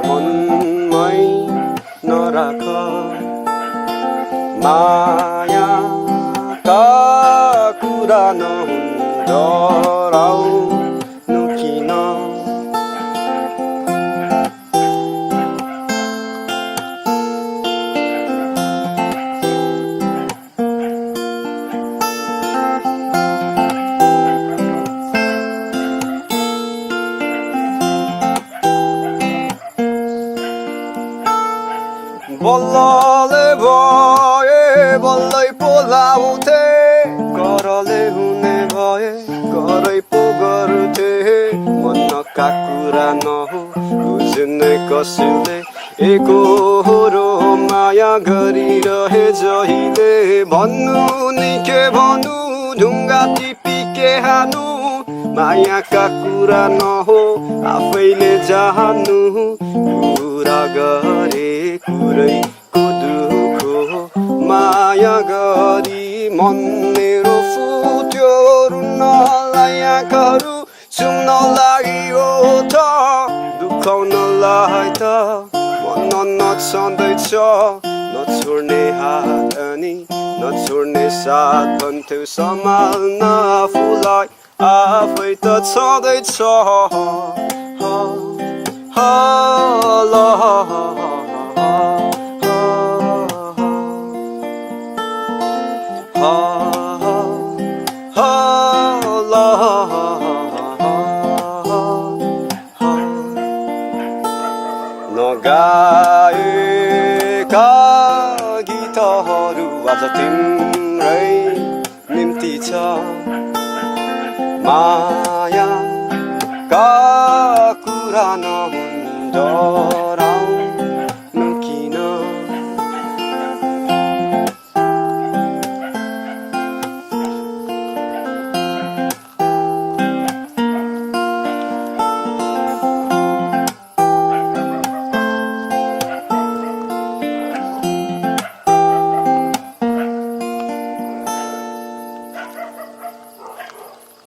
मनमै नराख मायाका कुरा डराउनु किन बल्लले भए बल्लै बोलाउँथे करले हुने भए करै पो गर्थे मनका कुरा नहो बुझ्ने कसैले एकहोरो माया गरिरहे जहिले भन्नु नि के भन्नु ढुङ्गा टिपी के हानु मायाका कुरा नहो आफैले जान्नु कुरा गरे कुरैको दुःख माया गरी मन मेरो फुट्यो रुन्नलाई आँखाहरू सुन्नलाई ओठ दुखाउनलाई त मन नछँदैछ नछोड्ने हात अनि नछोड्ने साथ भन्थ्यौ सम्हाल्न आफूलाई आफै त छँदैछ नगाएका गीतहरू आज तिम्रै निम्ति छ मायाका कुरा नहुन् डरा